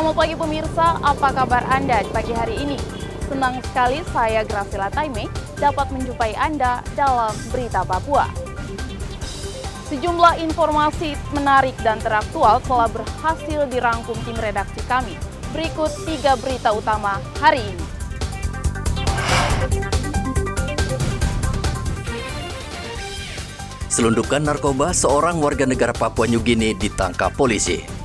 Selamat pagi pemirsa, apa kabar Anda di pagi hari ini? Senang sekali saya Graciela Taime dapat menjumpai Anda dalam Berita Papua. Sejumlah informasi menarik dan teraktual telah berhasil dirangkum tim redaksi kami. Berikut 3 berita utama hari ini. Selundupan narkoba seorang warga negara Papua New Guinea ditangkap polisi.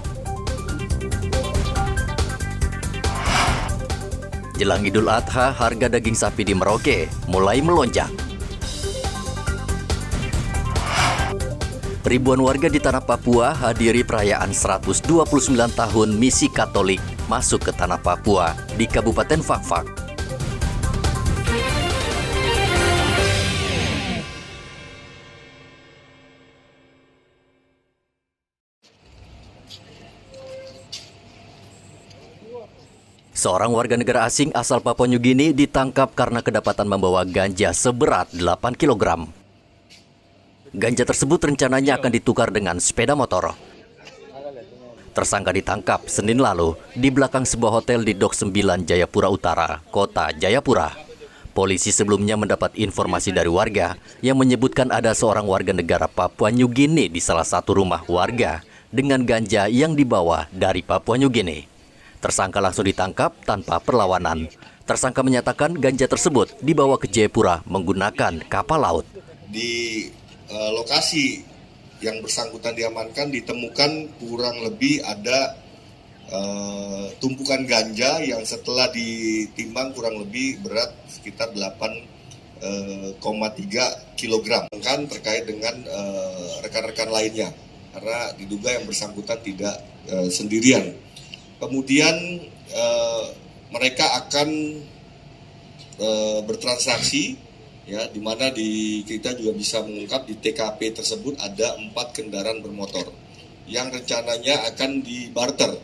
Jelang Idul Adha, harga daging sapi di Merauke mulai melonjak. Ribuan warga di tanah Papua hadiri perayaan 129 tahun misi Katolik masuk ke tanah Papua di Kabupaten Fakfak. Seorang warga negara asing asal Papua New Guinea ditangkap karena kedapatan membawa ganja seberat 8 kg. Ganja tersebut rencananya akan ditukar dengan sepeda motor. Tersangka ditangkap Senin lalu di belakang sebuah hotel di Dok 9 Jayapura Utara, Kota Jayapura. Polisi sebelumnya mendapat informasi dari warga yang menyebutkan ada seorang warga negara Papua New Guinea di salah satu rumah warga dengan ganja yang dibawa dari Papua New Guinea. Tersangka langsung ditangkap tanpa perlawanan. Tersangka menyatakan ganja tersebut dibawa ke Jayapura menggunakan kapal laut. Di lokasi yang bersangkutan diamankan ditemukan kurang lebih ada tumpukan ganja yang setelah ditimbang kurang lebih berat sekitar 8,3 kg. Kan terkait dengan rekan-rekan lainnya karena diduga yang bersangkutan tidak sendirian. Kemudian mereka akan bertransaksi, ya, di mana kita juga bisa mengungkap di TKP tersebut ada 4 kendaraan bermotor yang rencananya akan dibarter.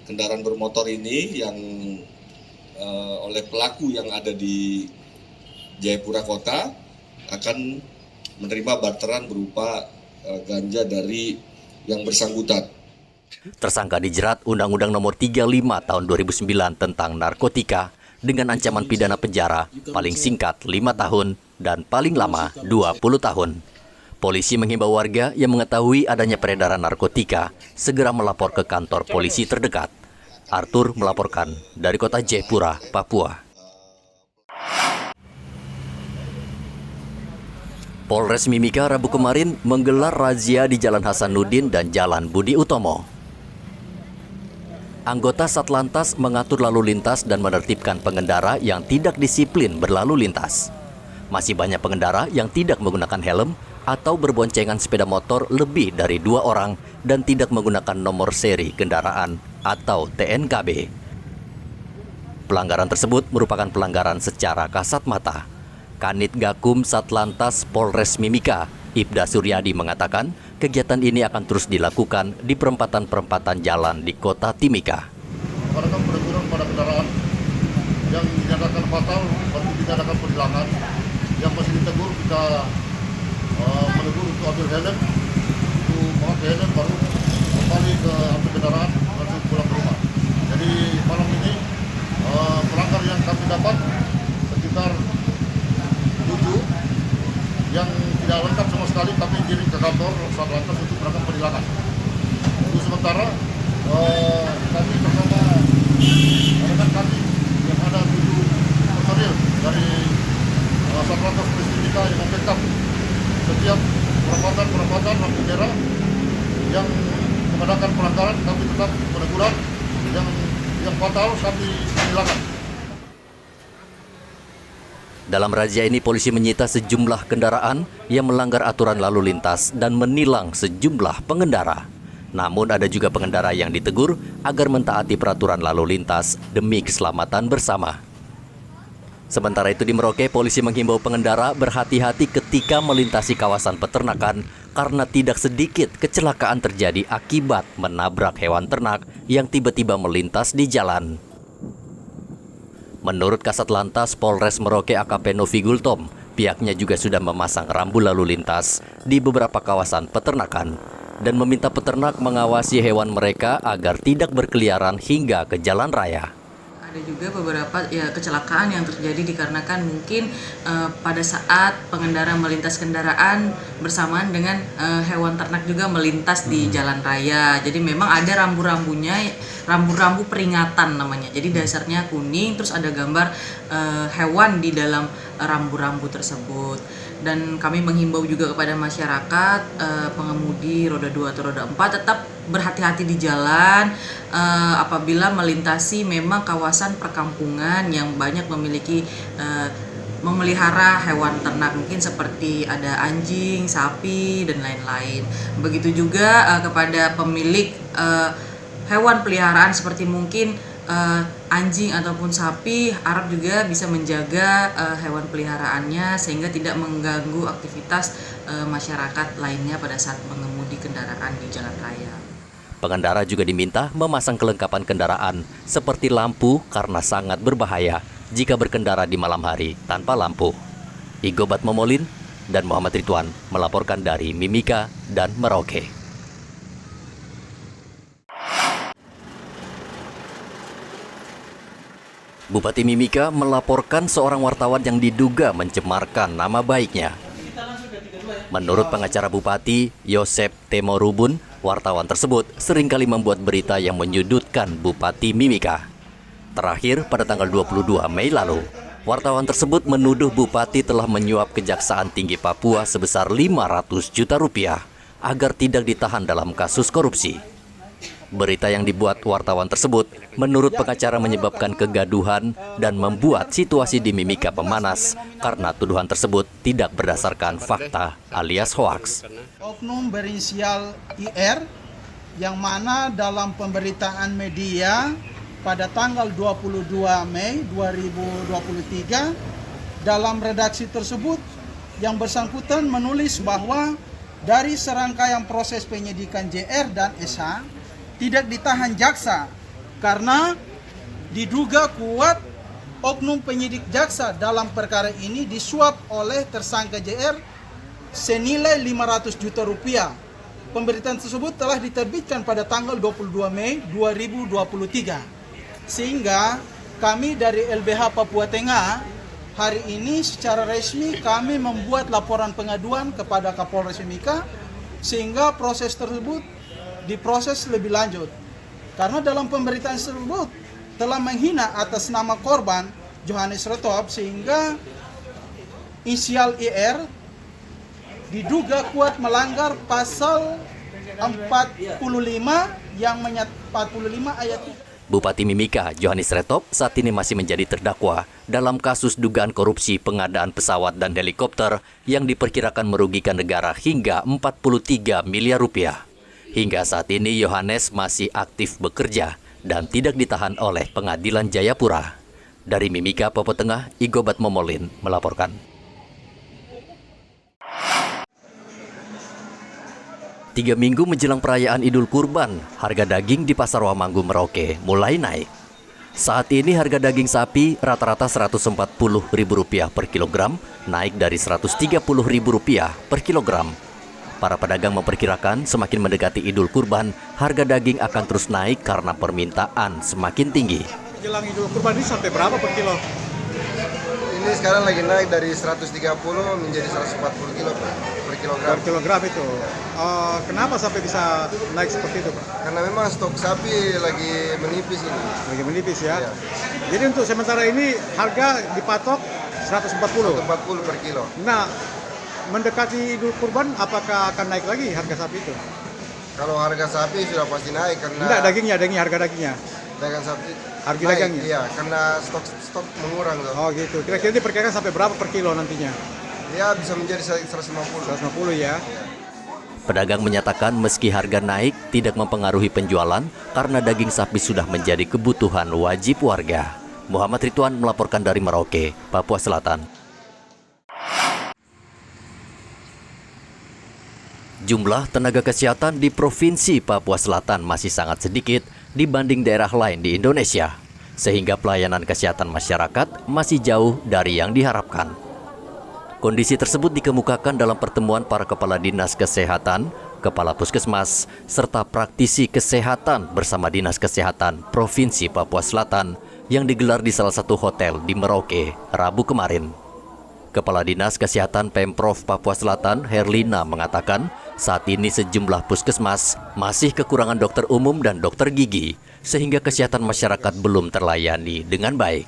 Kendaraan bermotor ini yang oleh pelaku yang ada di Jayapura Kota akan menerima barteran berupa ganja dari yang bersangkutan. Tersangka dijerat Undang-Undang Nomor 35 Tahun 2009 tentang narkotika dengan ancaman pidana penjara paling singkat 5 tahun dan paling lama 20 tahun. Polisi menghimbau warga yang mengetahui adanya peredaran narkotika segera melapor ke kantor polisi terdekat. Arthur melaporkan dari Kota Jayapura, Papua. Polres Mimika Rabu kemarin menggelar razia di Jalan Hasanuddin dan Jalan Budi Utomo. Anggota Satlantas mengatur lalu lintas dan menertibkan pengendara yang tidak disiplin berlalu lintas. Masih banyak pengendara yang tidak menggunakan helm atau berboncengan sepeda motor lebih dari 2 orang dan tidak menggunakan nomor seri kendaraan atau TNKB. Pelanggaran tersebut merupakan pelanggaran secara kasat mata. Kanit Gakum Satlantas Polres Mimika, Ibda Suryadi mengatakan kegiatan ini akan terus dilakukan di perempatan-perempatan jalan di Kota Timika. Ada peneguran pada kendaraan yang dinyatakan fatal, baru dinyatakan perhilangan. Yang masih ditegur kita menegur untuk ambil helm, untuk memakai helm baru kembali ke ambil kendaraan langsung pulang ke rumah. Jadi malam ini pelanggar yang kami dapat sekitar 7 yang tidak lengkap sama sekali, tapi dikirim ke kantor Satlantas untuk melakukan penilangan. Untuk sementara kami bersama rekan kami yang ada 7 personil dari Satlantas Timika yang membackup setiap perempatan lampu merah yang mengadakan pelanggaran, kami tetap peneguran yang fatal kami penilangan. Dalam razia ini, polisi menyita sejumlah kendaraan yang melanggar aturan lalu lintas dan menilang sejumlah pengendara. Namun ada juga pengendara yang ditegur agar mentaati peraturan lalu lintas demi keselamatan bersama. Sementara itu di Merauke, polisi menghimbau pengendara berhati-hati ketika melintasi kawasan peternakan karena tidak sedikit kecelakaan terjadi akibat menabrak hewan ternak yang tiba-tiba melintas di jalan. Menurut Kasat Lantas Polres Merauke AKP Novi Gultom, pihaknya juga sudah memasang rambu lalu lintas di beberapa kawasan peternakan. dan meminta peternak mengawasi hewan mereka agar tidak berkeliaran hingga ke jalan raya. Ada juga beberapa kecelakaan yang terjadi dikarenakan mungkin pada saat pengendara melintas kendaraan bersamaan dengan hewan ternak juga melintas di jalan raya. Jadi memang ada rambu-rambunya, rambu-rambu peringatan namanya. Jadi dasarnya kuning, terus ada gambar hewan di dalam rambu-rambu tersebut. Dan kami menghimbau juga kepada masyarakat pengemudi roda 2 atau roda 4 tetap berhati-hati di jalan apabila melintasi memang kawasan perkampungan yang banyak memiliki memelihara hewan ternak, mungkin seperti ada anjing, sapi, dan lain-lain. Begitu juga kepada pemilik hewan peliharaan seperti mungkin anjing ataupun sapi, harap juga bisa menjaga hewan peliharaannya sehingga tidak mengganggu aktivitas masyarakat lainnya pada saat mengemudi kendaraan di jalan raya. Pengendara juga diminta memasang kelengkapan kendaraan seperti lampu karena sangat berbahaya jika berkendara di malam hari tanpa lampu. Igobat Momolin dan Muhammad Ridwan melaporkan dari Mimika dan Merauke. Bupati Mimika melaporkan seorang wartawan yang diduga mencemarkan nama baiknya. Menurut pengacara Bupati, Yosep Temorubun, wartawan tersebut seringkali membuat berita yang menyudutkan Bupati Mimika. Terakhir, pada tanggal 22 Mei lalu, wartawan tersebut menuduh Bupati telah menyuap Kejaksaan Tinggi Papua sebesar 500 juta rupiah agar tidak ditahan dalam kasus korupsi. Berita yang dibuat wartawan tersebut menurut pengacara menyebabkan kegaduhan dan membuat situasi di Mimika pemanas karena tuduhan tersebut tidak berdasarkan fakta alias hoaks. Oknum berinisial IR yang mana dalam pemberitaan media pada tanggal 22 Mei 2023 dalam redaksi tersebut yang bersangkutan menulis bahwa dari serangkaian proses penyidikan JR dan SH tidak ditahan jaksa karena diduga kuat oknum penyidik jaksa dalam perkara ini disuap oleh tersangka JR senilai 500 juta rupiah. Pemberitaan tersebut telah diterbitkan pada tanggal 22 Mei 2023. Sehingga kami dari LBH Papua Tengah hari ini secara resmi kami membuat laporan pengaduan kepada Kapolres Mimika sehingga proses tersebut diproses lebih lanjut. Karena dalam pemberitaan tersebut telah menghina atas nama korban Johannes Retop sehingga inisial IR diduga kuat melanggar pasal 45 yang 45 ayat 3. Bupati Mimika, Johannes Retop, saat ini masih menjadi terdakwa dalam kasus dugaan korupsi pengadaan pesawat dan helikopter yang diperkirakan merugikan negara hingga 43 miliar rupiah. Hingga saat ini Johannes masih aktif bekerja dan tidak ditahan oleh Pengadilan Jayapura. Dari Mimika, Papua Tengah, Igobat Momolin melaporkan. 3 minggu menjelang perayaan Idul Kurban, harga daging di Pasar Wamanggu Merauke mulai naik. Saat ini harga daging sapi rata-rata Rp140.000 per kilogram, naik dari Rp130.000 per kilogram. Para pedagang memperkirakan semakin mendekati Idul Kurban, harga daging akan terus naik karena permintaan semakin tinggi. Jelang Idul Kurban ini sampai berapa per kilo? Ini sekarang lagi naik dari 130 menjadi 140 kilo per kilogram. Per kilogram itu. Kenapa sampai bisa naik seperti itu, Pak? Karena memang stok sapi lagi menipis ini. Lagi menipis ya. Ya. Jadi untuk sementara ini harga dipatok 140. 140 per kilo. Nah, mendekati Idul Kurban, apakah akan naik lagi harga sapi itu? Kalau harga sapi sudah pasti naik karena Enggak, harga dagingnya. dagang sapi Harga naik, dagangnya? Iya, karena stok mengurang tuh. Oh gitu. Kira-kira diperkirakan sampai berapa per kilo nantinya? Ya bisa menjadi 150. 150 ya. Pedagang menyatakan meski harga naik tidak mempengaruhi penjualan karena daging sapi sudah menjadi kebutuhan wajib warga. Muhammad Ridwan melaporkan dari Merauke, Papua Selatan. Jumlah tenaga kesehatan di Provinsi Papua Selatan masih sangat sedikit dibanding daerah lain di Indonesia, sehingga pelayanan kesehatan masyarakat masih jauh dari yang diharapkan. Kondisi tersebut dikemukakan dalam pertemuan para kepala dinas kesehatan kepala puskesmas, serta praktisi kesehatan bersama Dinas Kesehatan Provinsi Papua Selatan yang digelar di salah satu hotel di Merauke, Rabu kemarin. Kepala Dinas Kesehatan Pemprov Papua Selatan, Herlina, mengatakan saat ini sejumlah puskesmas masih kekurangan dokter umum dan dokter gigi, sehingga kesehatan masyarakat belum terlayani dengan baik.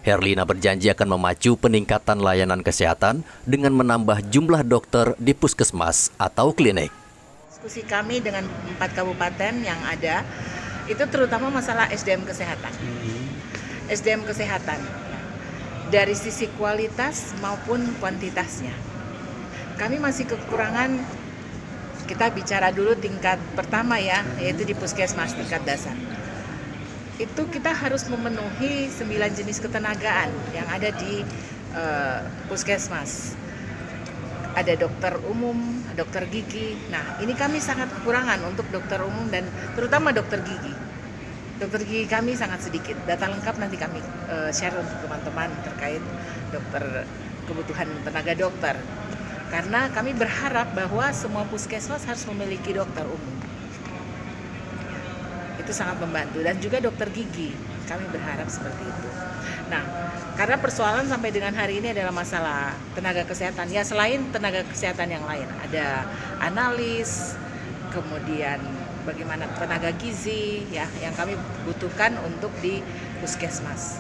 Herlina berjanji akan memacu peningkatan layanan kesehatan dengan menambah jumlah dokter di puskesmas atau klinik. Diskusi kami dengan 4 kabupaten yang ada, itu terutama masalah SDM kesehatan. SDM kesehatan, dari sisi kualitas maupun kuantitasnya. Kami masih kekurangan, kita bicara dulu tingkat pertama ya, yaitu di puskesmas tingkat dasar. Itu kita harus memenuhi 9 jenis ketenagaan yang ada di puskesmas. Ada dokter umum, dokter gigi. Nah, ini kami sangat kekurangan untuk dokter umum dan terutama dokter gigi. Dokter gigi kami sangat sedikit. Data lengkap nanti kami share untuk teman-teman terkait dokter, kebutuhan tenaga dokter. Karena kami berharap bahwa semua puskesmas harus memiliki dokter umum. Itu sangat membantu, dan juga dokter gigi, kami berharap seperti itu. Nah, karena persoalan sampai dengan hari ini adalah masalah tenaga kesehatan, ya selain tenaga kesehatan yang lain, ada analis, kemudian bagaimana tenaga gizi, ya yang kami butuhkan untuk di puskesmas.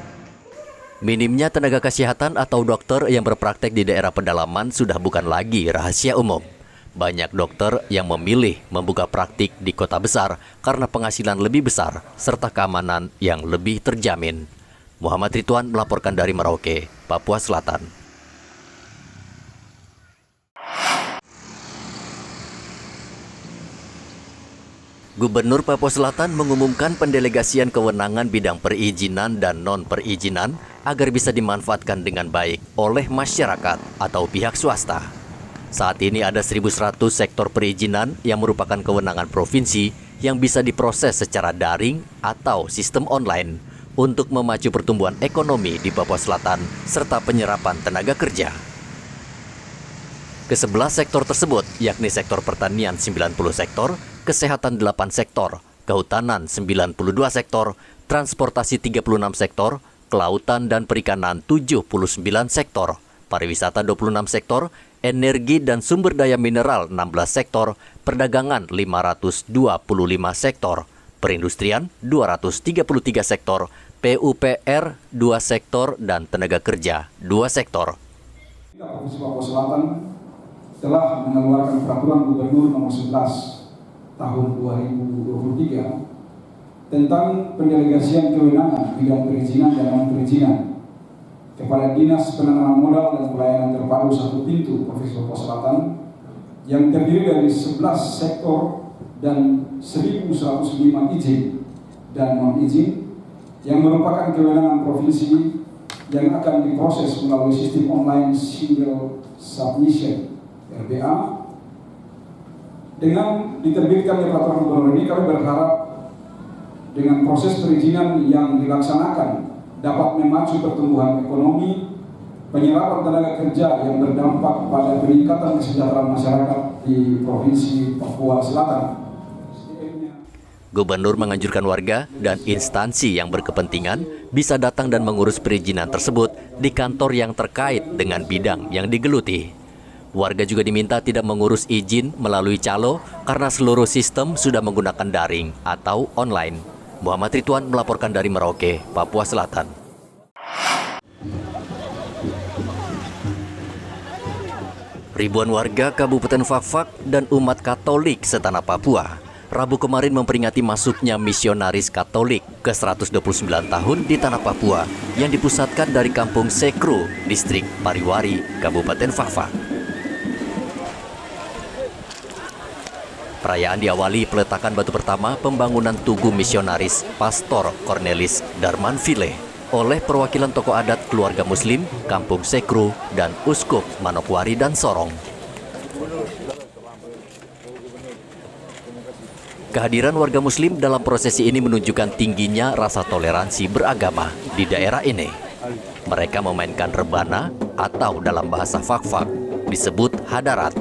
Minimnya tenaga kesehatan atau dokter yang berpraktek di daerah pedalaman sudah bukan lagi rahasia umum. Banyak dokter yang memilih membuka praktik di kota besar karena penghasilan lebih besar serta keamanan yang lebih terjamin. Muhammad Ridwan melaporkan dari Merauke, Papua Selatan. Gubernur Papua Selatan mengumumkan pendelegasian kewenangan bidang perizinan dan non-perizinan agar bisa dimanfaatkan dengan baik oleh masyarakat atau pihak swasta. Saat ini ada 1.100 sektor perizinan yang merupakan kewenangan provinsi yang bisa diproses secara daring atau sistem online untuk memacu pertumbuhan ekonomi di Papua Selatan serta penyerapan tenaga kerja. Ke-11 sektor tersebut yakni sektor pertanian 90 sektor, kesehatan 8 sektor, kehutanan 92 sektor, transportasi 36 sektor, kelautan dan perikanan 79 sektor, pariwisata 26 sektor, energi dan sumber daya mineral 16 sektor, perdagangan 525 sektor, perindustrian 233 sektor, PUPR 2 sektor, dan tenaga kerja 2 sektor. Provinsi Papua Selatan telah mengeluarkan peraturan Gubernur nomor 11 tahun 2023 tentang pendelegasian kewenangan bidang perizinan dan non-perizinan Kepala Dinas Penanaman Modal dan Pelayanan Terpadu 1 Pintu Provinsi Papua Selatan yang terdiri dari 11 sektor dan 1.105 izin dan non-izin yang merupakan kewenangan provinsi yang akan diproses melalui sistem online single submission RBA. Dengan diterbitkannya peraturan gubernur ini, kami berharap dengan proses perizinan yang dilaksanakan dapat memacu pertumbuhan ekonomi, penyerapan tenaga kerja yang berdampak pada peningkatan kesejahteraan masyarakat di Provinsi Papua Selatan. Gubernur menganjurkan warga dan instansi yang berkepentingan bisa datang dan mengurus perizinan tersebut di kantor yang terkait dengan bidang yang digeluti. Warga juga diminta tidak mengurus izin melalui calo karena seluruh sistem sudah menggunakan daring atau online. Muhammad Ridwan melaporkan dari Merauke, Papua Selatan. Ribuan warga Kabupaten Fak-Fak dan umat Katolik setanah Papua Rabu kemarin memperingati masuknya misionaris Katolik ke 129 tahun di tanah Papua yang dipusatkan dari Kampung Sekru, Distrik Pariwari, Kabupaten Fak-Fak. Perayaan diawali peletakan batu pertama pembangunan tugu misionaris Pastor Cornelis Darmanville oleh perwakilan tokoh adat keluarga Muslim, Kampung Sekru, dan Uskup Manokwari dan Sorong. Kehadiran warga Muslim dalam prosesi ini menunjukkan tingginya rasa toleransi beragama di daerah ini. Mereka memainkan rebana atau dalam bahasa Fak-Fak disebut hadarat.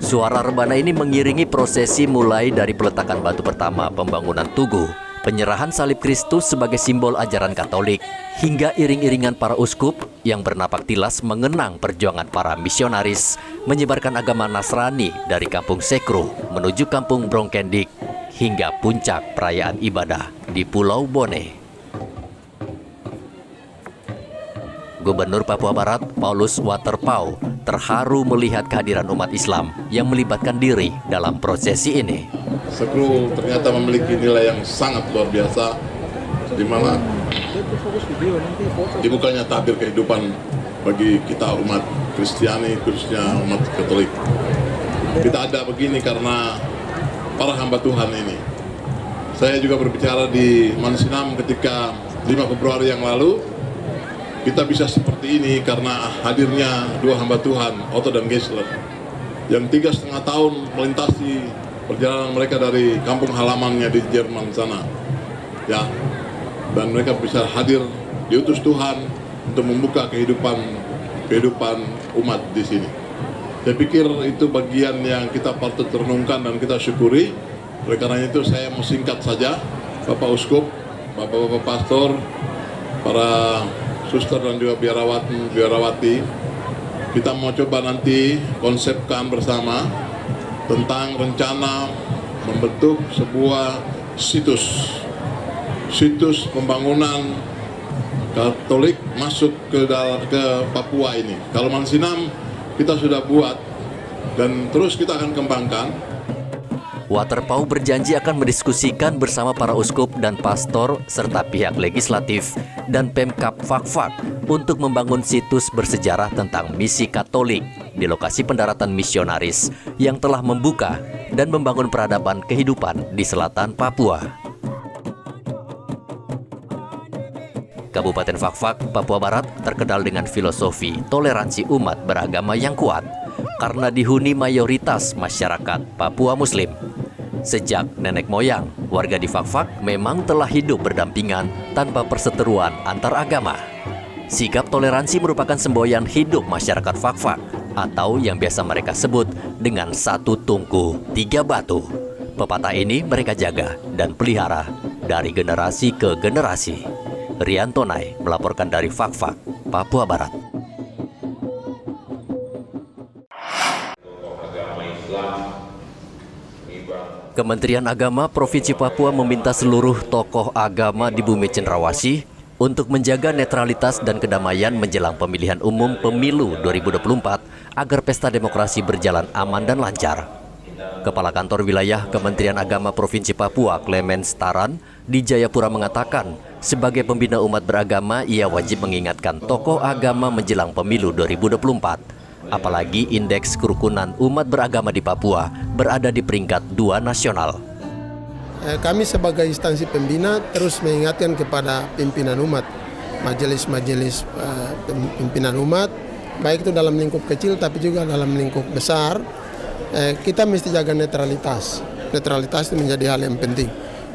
Suara rebana ini mengiringi prosesi mulai dari peletakan batu pertama pembangunan tugu, penyerahan salib Kristus sebagai simbol ajaran Katolik, hingga iring-iringan para uskup yang bernapak tilas mengenang perjuangan para misionaris menyebarkan agama Nasrani dari kampung Sekro menuju kampung Brongkendik hingga puncak perayaan ibadah di Pulau Bone. Gubernur Papua Barat, Paulus Waterpauw, terharu melihat kehadiran umat Islam yang melibatkan diri dalam prosesi ini. Sekro ternyata memiliki nilai yang sangat luar biasa, di mana dibukanya tabir kehidupan bagi kita umat Kristiani, khususnya umat Katolik. Kita ada begini karena para hamba Tuhan ini. Saya juga berbicara di Mansinam ketika 5 Februari yang lalu. Kita bisa seperti ini karena hadirnya dua hamba Tuhan, Otto dan Geisler, yang 3,5 tahun melintasi perjalanan mereka dari kampung halamannya di Jerman sana, ya, dan mereka bisa hadir diutus Tuhan untuk membuka kehidupan umat di sini. Saya pikir itu bagian yang kita patut renungkan dan kita syukuri. Oleh karena itu saya mau singkat saja, Bapak Uskup, Bapak-Bapak Pastor, para suster dan juga biarawati, kita mau coba nanti konsepkan bersama tentang rencana membentuk sebuah situs pembangunan Katolik masuk ke Papua ini. Kalau Mansinam kita sudah buat dan terus kita akan kembangkan. Waterpauw berjanji akan mendiskusikan bersama para uskup dan pastor serta pihak legislatif dan Pemkab Fakfak untuk membangun situs bersejarah tentang misi Katolik di lokasi pendaratan misionaris yang telah membuka dan membangun peradaban kehidupan di selatan Papua. Kabupaten Fakfak, Papua Barat terkenal dengan filosofi toleransi umat beragama yang kuat karena dihuni mayoritas masyarakat Papua Muslim. Sejak nenek moyang, warga di Fakfak memang telah hidup berdampingan tanpa perseteruan antar agama. Sikap toleransi merupakan semboyan hidup masyarakat Fakfak atau yang biasa mereka sebut dengan 1 tungku 3 batu. Pepatah ini mereka jaga dan pelihara dari generasi ke generasi. Rian Tonai melaporkan dari Fakfak, Papua Barat. Kementerian Agama Provinsi Papua meminta seluruh tokoh agama di Bumi Cenderawasih untuk menjaga netralitas dan kedamaian menjelang pemilihan umum pemilu 2024 agar pesta demokrasi berjalan aman dan lancar. Kepala Kantor Wilayah Kementerian Agama Provinsi Papua, Clemens Taran, di Jayapura mengatakan, sebagai pembina umat beragama, ia wajib mengingatkan tokoh agama menjelang pemilu 2024. Apalagi indeks kerukunan umat beragama di Papua berada di peringkat 2 nasional. Kami sebagai instansi pembina terus mengingatkan kepada pimpinan umat, majelis-majelis pimpinan umat, baik itu dalam lingkup kecil tapi juga dalam lingkup besar, kita mesti jaga netralitas. Netralitas itu menjadi hal yang penting.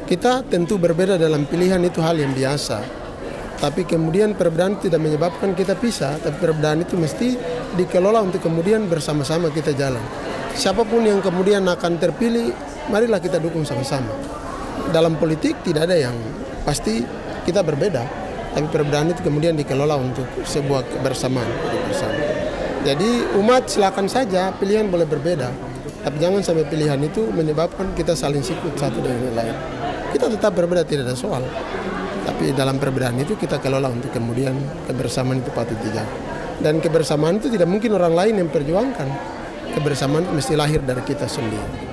Kita tentu berbeda dalam pilihan, itu hal yang biasa. Tapi kemudian perbedaan tidak menyebabkan kita pisah, tapi perbedaan itu mesti dikelola untuk kemudian bersama-sama kita jalan. Siapapun yang kemudian akan terpilih, marilah kita dukung sama-sama. Dalam politik tidak ada yang pasti, kita berbeda, tapi perbedaan itu kemudian dikelola untuk sebuah kebersamaan. Jadi umat silakan saja, pilihan boleh berbeda, tapi jangan sampai pilihan itu menyebabkan kita saling sikut satu dengan yang lain. Kita tetap berbeda, tidak ada soal. Tapi dalam perbedaan itu kita kelola untuk kemudian kebersamaan itu patut dijaga. Dan kebersamaan itu tidak mungkin orang lain yang perjuangkan. Kebersamaan itu mesti lahir dari kita sendiri.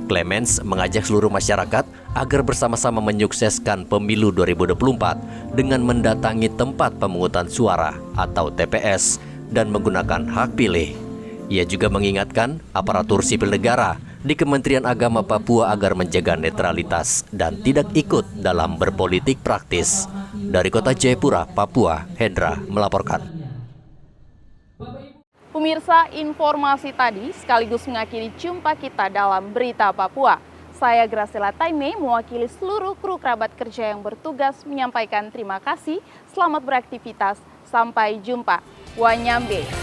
Clemens mengajak seluruh masyarakat agar bersama-sama menyukseskan pemilu 2024 dengan mendatangi tempat pemungutan suara atau TPS dan menggunakan hak pilih. Ia juga mengingatkan aparatur sipil negara di Kementerian Agama Papua agar menjaga netralitas dan tidak ikut dalam berpolitik praktis. Dari kota Jayapura, Papua, Hendra melaporkan. Pemirsa, informasi tadi sekaligus mengakhiri jumpa kita dalam Berita Papua. Saya Graciela Taime mewakili seluruh kru kerabat kerja yang bertugas menyampaikan terima kasih. Selamat beraktivitas, sampai jumpa. Wanyambe.